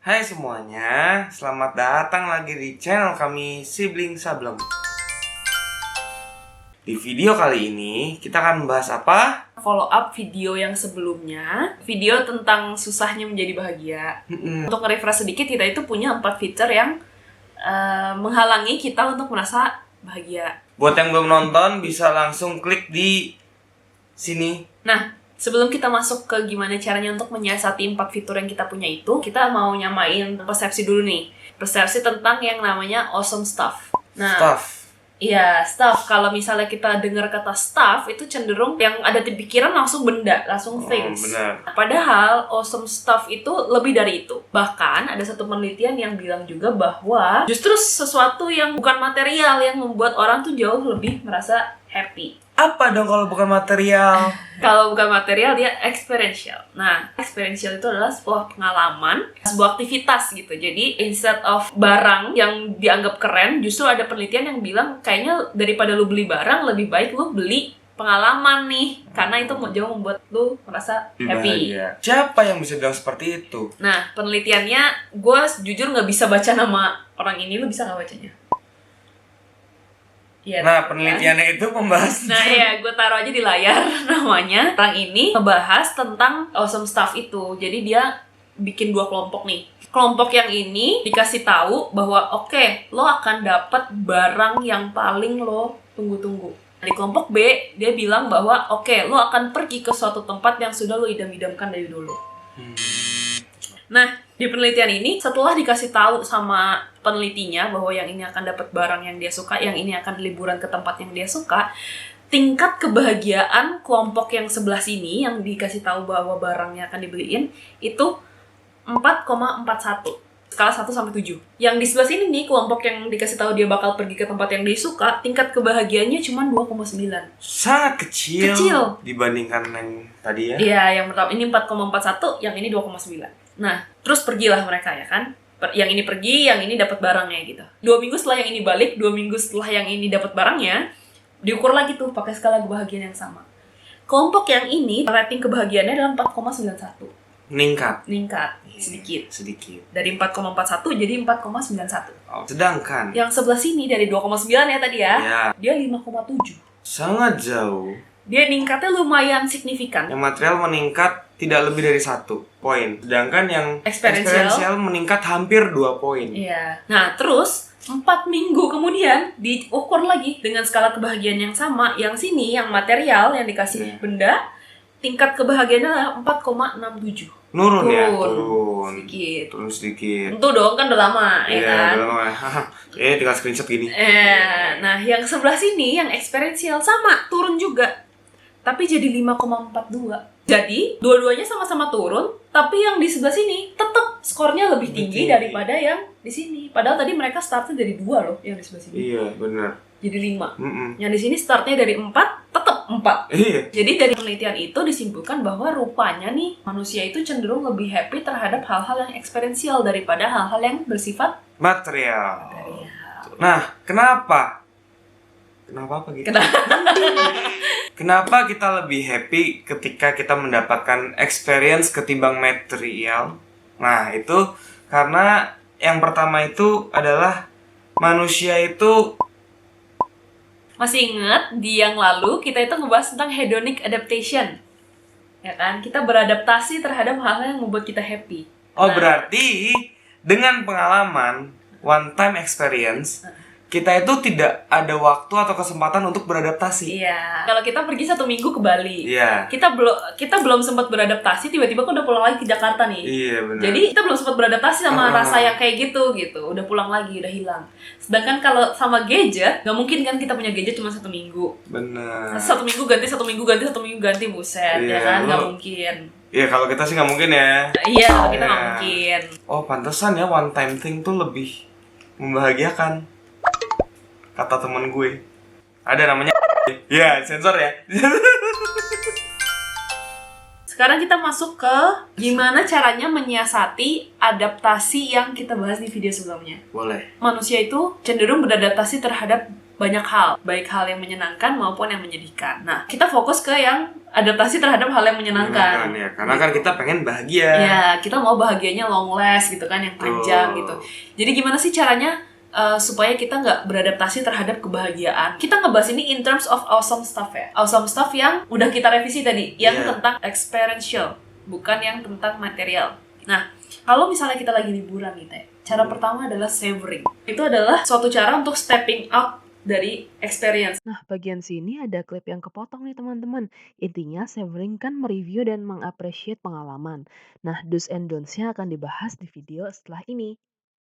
Hai semuanya, selamat datang lagi di channel kami Sibling Sableng. Di video kali ini kita akan membahas apa? Follow up video yang sebelumnya, video tentang susahnya menjadi bahagia. Untuk nge-refresh sedikit, kita itu punya 4 feature yang menghalangi kita untuk merasa bahagia. Buat yang belum nonton bisa langsung klik di sini. Nah, sebelum kita masuk ke gimana caranya untuk menyiasati 4 fitur yang kita punya itu, kita mau nyamain persepsi dulu nih. Persepsi tentang yang namanya awesome stuff. Nah, Stuff. iya, stuff. Kalau misalnya kita dengar kata stuff, itu cenderung yang ada di pikiran langsung benda, langsung things. Benar. Padahal awesome stuff itu lebih dari itu. Bahkan ada satu penelitian yang bilang juga bahwa justru sesuatu yang bukan material yang membuat orang tuh jauh lebih merasa happy. Apa dong kalau bukan material? Kalau bukan material, dia experiential. Nah, experiential itu adalah sebuah pengalaman, sebuah aktivitas gitu. Jadi, instead of barang yang dianggap keren, justru ada penelitian yang bilang kayaknya daripada lu beli barang, lebih baik lu beli pengalaman nih. Karena itu jauh membuat lu merasa happy. Bahagia. Siapa yang bisa bilang seperti itu? Nah, penelitiannya, gue jujur nggak bisa baca nama orang ini. Lu bisa nggak bacanya? Ya, Nah, penelitiannya itu membahas. Nah ya, gue taruh aja di layar namanya. Orang ini ngebahas tentang awesome stuff itu. Jadi dia bikin 2 kelompok nih. Kelompok yang ini dikasih tahu bahwa oke, lo akan dapat barang yang paling lo tunggu-tunggu. Di kelompok B, dia bilang bahwa oke, lo akan pergi ke suatu tempat yang sudah lo idam-idamkan dari dulu. Nah, di penelitian ini setelah dikasih tahu sama penelitinya bahwa yang ini akan dapat barang yang dia suka, yang ini akan liburan ke tempat yang dia suka, tingkat kebahagiaan kelompok yang sebelah sini yang dikasih tahu bahwa barangnya akan dibeliin itu 4,41. Skala 1 sampai 7. Yang di sebelah sini nih, kelompok yang dikasih tahu dia bakal pergi ke tempat yang dia suka, tingkat kebahagiaannya cuma 2,9. Sangat kecil. Kecil. Dibandingkan yang tadi ya. Iya, yang pertama ini 4,41, yang ini 2,9. Nah, terus pergilah mereka ya kan. Yang ini pergi, yang ini dapat barangnya gitu. 2 minggu setelah yang ini balik, 2 minggu setelah yang ini dapat barangnya, diukur lagi tuh pakai skala kebahagiaan yang sama. Kelompok yang ini rating kebahagiaannya adalah 4,91. Meningkat sedikit. Dari 4,41 jadi 4,91. Oh, sedangkan Yang sebelah sini dari 2,9 ya tadi ya. ya, Dia 5,7. sangat jauh. Dia ningkatnya lumayan signifikan. Yang material meningkat tidak lebih dari 1 poin. Sedangkan yang Experiential meningkat hampir 2 poin. Iya. Nah, terus 4 minggu kemudian diukur lagi dengan skala kebahagiaan yang sama. Yang sini, yang material, yang dikasih benda, tingkat kebahagiaannya adalah 4,67. Turun. Sedikit. Turun sedikit. Tentu dong, kan udah lama, ya kan? Udah lama. Tinggal screenshot gini. Nah, yang sebelah sini, yang experiential, sama, turun juga. Tapi jadi 5,42. Jadi, dua-duanya sama-sama turun, tapi yang di sebelah sini tetap skornya lebih tinggi daripada yang di sini. Padahal tadi mereka startnya dari 2 loh, yang di sebelah sini. Iya, benar. Jadi 5. Yang di sini startnya dari 4, tetap 4. Iya. Jadi dari penelitian itu disimpulkan bahwa rupanya nih, manusia itu cenderung lebih happy terhadap hal-hal yang experiential daripada hal-hal yang bersifat Material. material. Nah, kenapa? Kenapa apa gitu? Kenapa kita lebih happy ketika kita mendapatkan experience ketimbang material? Nah, itu karena yang pertama itu adalah manusia itu. Masih ingat di yang lalu kita itu ngebahas tentang hedonic adaptation. Ya kan? Kita beradaptasi terhadap hal-hal yang membuat kita happy. Oh, berarti dengan pengalaman one time experience kita itu tidak ada waktu atau kesempatan untuk beradaptasi. Iya. Kalau kita pergi 1 minggu ke Bali, Iya. kita belum sempat beradaptasi, tiba-tiba kok udah pulang lagi ke Jakarta nih. Iya, benar. Jadi kita belum sempat beradaptasi sama rasa yang kayak gitu. Udah pulang lagi, udah hilang. Sedangkan kalau sama gadget, nggak mungkin kan kita punya gadget cuma 1 minggu. Benar. 1 minggu ganti, 1 minggu ganti, 1 minggu ganti, buset, Iya, ya kan? Nggak lu- mungkin. Iya, kalau kita sih nggak mungkin ya. Iya, kita nggak Iya. mungkin. Oh, pantesan ya one time thing tuh lebih membahagiakan. Kata teman gue. Ada namanya. Ya, sensor ya. Sekarang kita masuk ke gimana caranya menyiasati adaptasi yang kita bahas di video sebelumnya. Boleh. Manusia itu cenderung beradaptasi terhadap banyak hal, baik hal yang menyenangkan maupun yang menyedihkan. Nah, kita fokus ke yang adaptasi terhadap hal yang menyenangkan. Ya, karena kan kita pengen bahagia. Ya, kita mau bahagianya long last gitu kan, yang panjang gitu. Jadi gimana sih caranya supaya kita nggak beradaptasi terhadap kebahagiaan? Kita ngebahas ini in terms of awesome stuff ya. Awesome stuff yang udah kita revisi tadi, yang tentang experiential, bukan yang tentang material. Nah, kalau misalnya kita lagi liburan nih, Teh, cara pertama adalah savoring. Itu adalah suatu cara untuk stepping out dari experience. Nah, bagian sini ada klip yang kepotong nih teman-teman. Intinya, savoring kan mereview dan mengapresiasi pengalaman. Nah, do's and don'ts-nya akan dibahas di video setelah ini.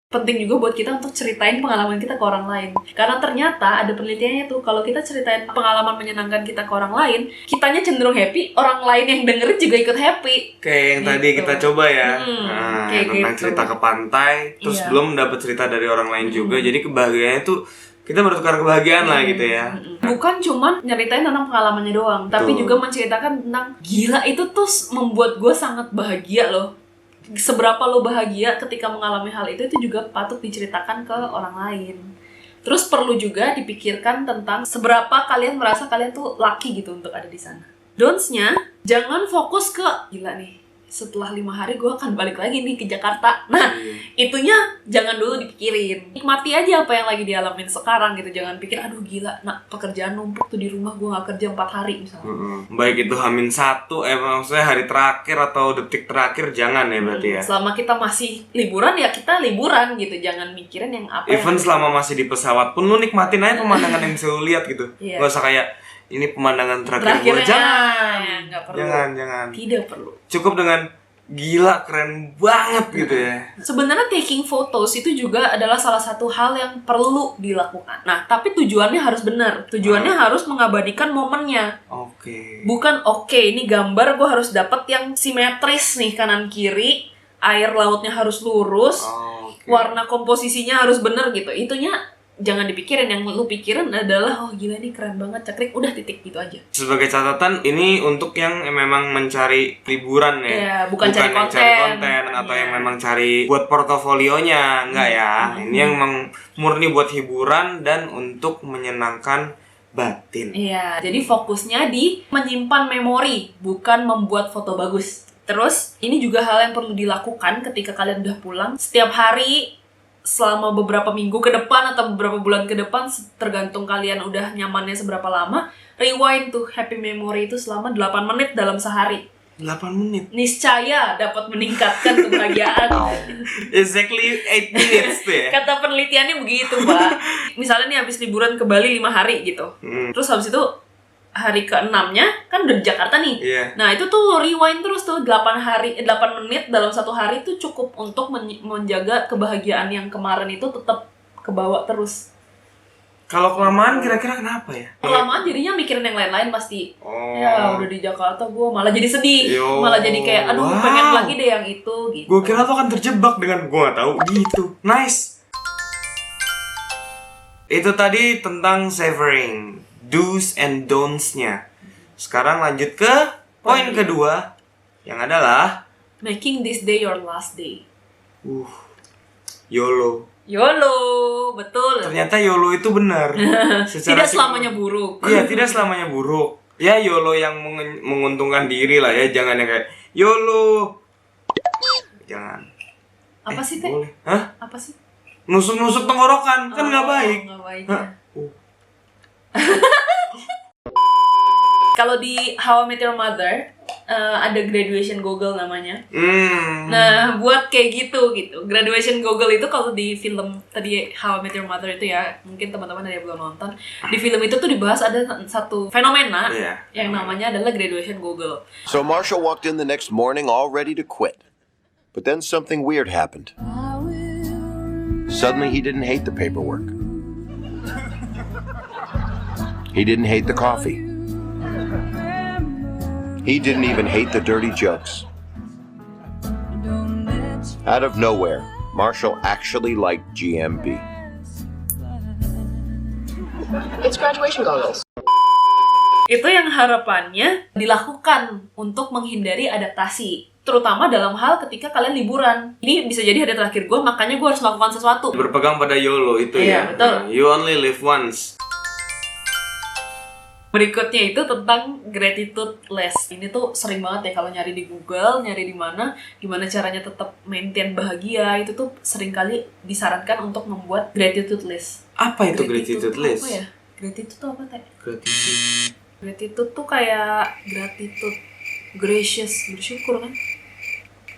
Penting juga buat kita untuk ceritain pengalaman kita ke orang lain. Karena ternyata ada penelitiannya tuh, kalau kita ceritain pengalaman menyenangkan kita ke orang lain, kitanya cenderung happy, orang lain yang dengerin juga ikut happy. Kayak yang gitu. tadi kita coba ya, tentang gitu. cerita ke pantai, terus belum dapat cerita dari orang lain juga, jadi kebahagiaannya tuh kita bertukar kebahagiaan lah gitu ya. Bukan cuma nyeritain tentang pengalamannya doang, tapi juga menceritakan tentang gila itu tuh membuat gue sangat bahagia loh. Seberapa lo bahagia ketika mengalami hal itu juga patut diceritakan ke orang lain. Terus perlu juga dipikirkan tentang seberapa kalian merasa kalian tuh lucky gitu untuk ada di sana. Don'ts-nya, jangan fokus ke gila nih, setelah 5 hari gue akan balik lagi nih ke Jakarta. Nah, itunya jangan dulu dipikirin. Nikmati aja apa yang lagi dialamin sekarang gitu. Jangan pikir, aduh gila, pekerjaan numpuk tuh di rumah, gue gak kerja 4 hari misalnya. Baik itu H-1, maksudnya hari terakhir atau detik terakhir, jangan ya berarti ya. Selama kita masih liburan, ya kita liburan gitu. Jangan mikirin yang apa. Even selama masih di pesawat pun, lu nikmatin aja pemandangan yang bisa lu lihat gitu. Gak usah kayak, ini pemandangan terakhir gue. Jangan. Nggak perlu. Jangan. Tidak perlu. Cukup dengan gila keren banget gitu ya. Sebenarnya taking photos itu juga adalah salah satu hal yang perlu dilakukan. Nah, tapi tujuannya harus benar. Tujuannya harus mengabadikan momennya. Bukan ini gambar gue harus dapat yang simetris nih kanan kiri, air lautnya harus lurus, warna komposisinya harus benar gitu. Itunya jangan dipikirin, yang lu pikirin adalah gila nih keren banget, cekrik, udah titik gitu aja. Sebagai catatan, ini untuk yang memang mencari liburan ya, bukan cari konten atau yang memang cari buat portofolionya, enggak ya. Ini yang memang murni buat hiburan dan untuk menyenangkan batin. Iya, jadi fokusnya di menyimpan memori, bukan membuat foto bagus. Terus, ini juga hal yang perlu dilakukan ketika kalian udah pulang. Setiap hari, selama beberapa minggu ke depan atau beberapa bulan ke depan, tergantung kalian udah nyamannya seberapa lama, rewind tuh happy memory itu selama 8 menit dalam sehari. 8 menit? Niscaya dapat meningkatkan kebahagiaan. Exactly 8 minutes tuh ya? Kata penelitiannya begitu, Pak. Misalnya nih habis liburan ke Bali 5 hari gitu. Terus habis itu hari ke-6-nya kan udah di Jakarta nih. Nah, itu tuh lo rewind terus tuh 8 menit dalam satu hari itu cukup untuk menjaga kebahagiaan yang kemarin itu tetap kebawa terus. Kalau kelamaan kira-kira kenapa ya? Kelamaan jadinya mikirin yang lain-lain pasti. Ya, udah di Jakarta gue malah jadi sedih. Malah jadi kayak aduh pengen lagi deh yang itu gitu. Gue kira tuh akan terjebak dengan gue gak tahu gitu. Nice. Itu tadi tentang savoring, do's and don'ts-nya. Sekarang lanjut ke poin kedua, yang adalah making this day your last day. YOLO. YOLO, betul. Ternyata YOLO itu benar. Tidak selamanya buruk. Iya, tidak selamanya buruk. Ya YOLO yang menguntungkan diri lah ya, jangan yang kayak YOLO. Jangan. Apa sih, Teh? Boleh. Hah? Apa sih? Nusuk-nusuk tenggorokan, kan nggak baik. Nggak baik. Kalau di How I Met Your Mother ada graduation goggle namanya. Nah, buat kayak gitu. Graduation goggle itu kalau di film tadi How I Met Your Mother itu ya, mungkin teman-teman ada yang belum nonton. Di film itu tuh dibahas ada satu fenomena yang namanya adalah graduation goggle. So Marshall walked in the next morning all ready to quit. But then something weird happened. Suddenly he didn't hate the paperwork. He didn't hate the coffee. He didn't even hate the dirty jokes. Out of nowhere, Marshall actually liked GMB. It's graduation goggles. Itu yang harapannya dilakukan untuk menghindari adaptasi, terutama dalam hal ketika kalian liburan. Ini bisa jadi hari terakhir gue, makanya gue harus melakukan sesuatu. Berpegang pada YOLO itu ya. Betul. You only live once. Berikutnya itu tentang gratitude list. Ini tuh sering banget ya kalau nyari di Google, nyari di mana, gimana caranya tetap maintain bahagia. Itu tuh sering kali disarankan untuk membuat gratitude list. Apa itu gratitude list? Apa ya? Gratitude tuh apa, Teh? Gratitude. Gratitude tuh kayak gratitude, gracious, bersyukur kan?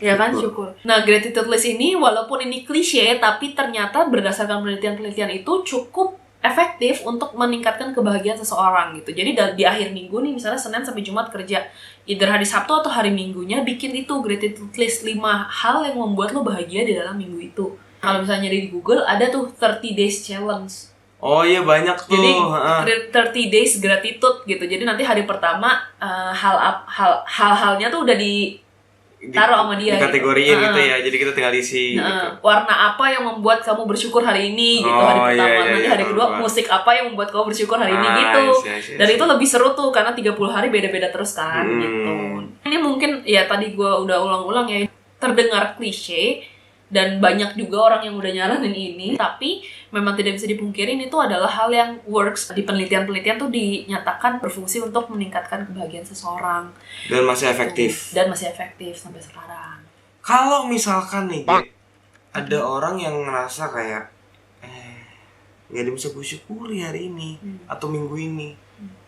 Ya kan, syukur. Nah, gratitude list ini walaupun ini klise, tapi ternyata berdasarkan penelitian-penelitian itu cukup efektif untuk meningkatkan kebahagiaan seseorang gitu. Jadi di akhir minggu nih, misalnya Senin sampai Jumat kerja, either hari Sabtu atau hari Minggunya bikin itu gratitude list 5 hal yang membuat lo bahagia di dalam minggu itu. Kalau misalnya di Google ada tuh 30 days challenge. Oh iya banyak tuh. Jadi 30 days gratitude gitu. Jadi nanti hari pertama hal-halnya tuh udah taruh sama dia dikategoriin gitu. gitu ya, jadi kita tinggal isi gitu. Warna apa yang membuat kamu bersyukur hari ini gitu, hari pertama. Nanti hari kedua musik apa yang membuat kamu bersyukur hari ini gitu. Dan itu lebih seru tuh karena 30 hari beda-beda terus kan gitu. Ini mungkin ya tadi gue udah ulang-ulang ya, terdengar klise dan banyak juga orang yang udah nyaranin ini, tapi memang tidak bisa dipungkiri ini tuh adalah hal yang works. Di penelitian-penelitian tuh dinyatakan berfungsi untuk meningkatkan kebahagiaan seseorang. Dan masih efektif. Dan masih efektif sampai sekarang. Kalau misalkan nih, ada orang yang ngerasa kayak nggak ada bisa gue syukuri hari ini atau minggu ini,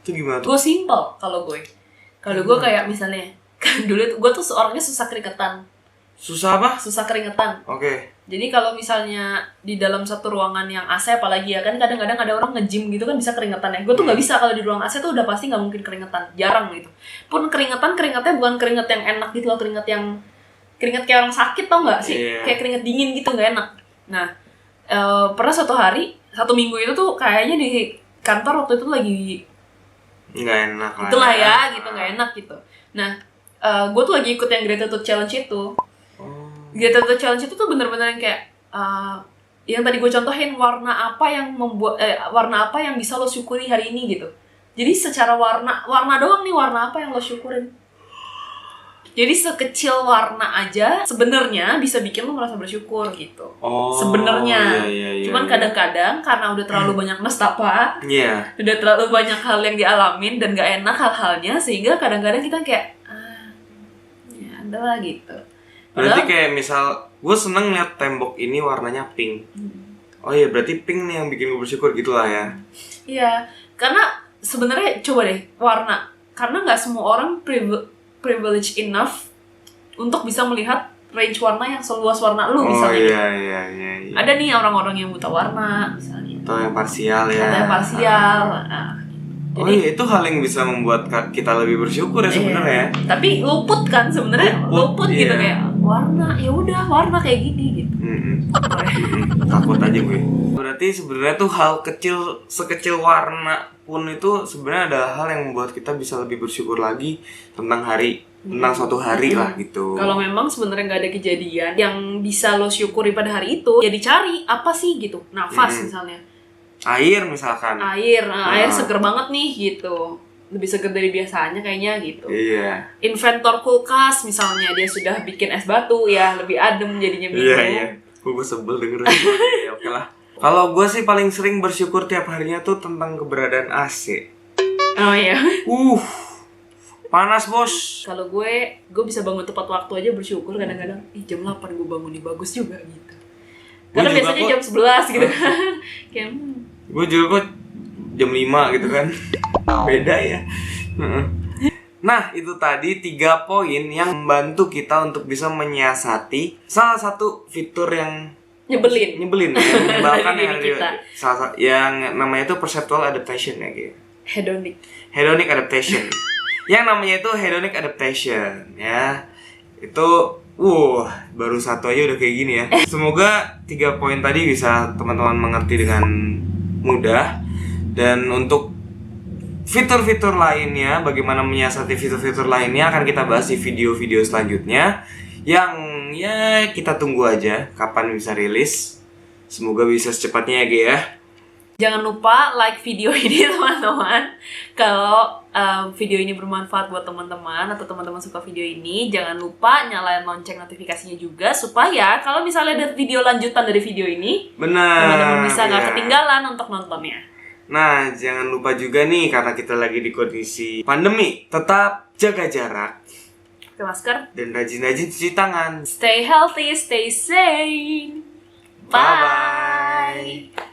itu gimana tuh? Gue simple kalau gue. Kalau gue kayak misalnya, kan dulu gue tuh orangnya susah keringetan. Susah apa? Susah keringetan. Oke. Jadi kalau misalnya di dalam satu ruangan yang AC apalagi ya kan kadang-kadang ada orang nge-gym gitu kan bisa keringetan ya. Gue tuh nggak bisa kalau di ruang AC tuh udah pasti nggak mungkin keringetan, jarang gitu. Pun keringetnya bukan keringet yang enak gitu loh, keringet kayak orang sakit tau nggak sih? Yeah. Kayak keringet dingin gitu nggak enak. Nah pernah satu minggu itu tuh kayaknya di kantor waktu itu lagi nggak enak lah. Itulah ya gitu nggak enak gitu. Nah gue tuh lagi ikut yang gratitude challenge itu. Gratitude challenge itu tuh bener-bener yang kayak yang tadi gue contohin, warna apa yang bisa lo syukuri hari ini gitu. Jadi secara warna doang nih, warna apa yang lo syukurin. Jadi sekecil warna aja sebenarnya bisa bikin lo merasa bersyukur gitu. Sebenarnya. Iya, cuman kadang-kadang karena udah terlalu banyak nestapa, udah terlalu banyak hal yang dialamin dan gak enak hal-halnya, sehingga kadang-kadang kita kayak ya adalah gitu. Berarti kayak misal gue seneng liat tembok ini warnanya pink. Oh iya, berarti pink nih yang bikin gue bersyukur gitulah ya. Iya, karena sebenarnya coba deh warna, karena nggak semua orang privilege enough untuk bisa melihat range warna yang seluas warna lu misalnya. Iya. Ada nih orang-orang yang buta warna misalnya. Atau yang parsial ya. Atau yang parsial. Jadi, itu hal yang bisa membuat kita lebih bersyukur ya sebenarnya. Tapi luput kan sebenarnya, luput gitu kayak warna, ya udah warna kayak gini gitu. Takut aja gue. Berarti sebenarnya tuh hal kecil, sekecil warna pun itu sebenarnya adalah hal yang membuat kita bisa lebih bersyukur lagi tentang suatu hari lah gitu. Kalau memang sebenarnya nggak ada kejadian yang bisa lo syukuri pada hari itu, ya dicari apa sih gitu. Nafas misalnya. Air misalkan. Air seger banget nih gitu. Lebih seger dari biasanya kayaknya gitu. Iya. Inventor kulkas misalnya, dia sudah bikin es batu ya, lebih adem jadinya minum. Iya. Gue sebel denger. Ya, oke lah. Kalau gue sih paling sering bersyukur tiap harinya tuh tentang keberadaan AC. Oh iya. Panas bos. Kalau gue bisa bangun tepat waktu aja bersyukur kadang-kadang. Jam 8 gue bangun nih, bagus juga gitu. Karena biasanya jam 11 gitu kan. Kayak gue juga kok jam 5 gitu kan. Beda ya. Nah, itu tadi 3 poin yang membantu kita untuk bisa menyiasati salah satu fitur yang nyebelin yang menyebabkan yang namanya itu perceptual adaptation ya gitu. Hedonic adaptation. Yang namanya itu hedonic adaptation ya. Itu baru satu aja udah kayak gini ya. Semoga 3 poin tadi bisa teman-teman mengerti dengan mudah. Dan untuk fitur-fitur lainnya, bagaimana menyiasati fitur-fitur lainnya akan kita bahas di video-video selanjutnya. Yang ya kita tunggu aja kapan bisa rilis. Semoga bisa secepatnya ya Ge ya. Jangan lupa like video ini teman-teman. Kalau video ini bermanfaat buat teman-teman atau teman-teman suka video ini, jangan lupa nyalain lonceng notifikasinya juga supaya kalau misalnya ada video lanjutan dari video ini, teman-teman bisa nggak ketinggalan untuk nontonnya. Nah, jangan lupa juga nih, karena kita lagi di kondisi pandemi, tetap jaga jarak Pakai masker. dan rajin-rajin cuci tangan. Stay healthy, stay sane. Bye.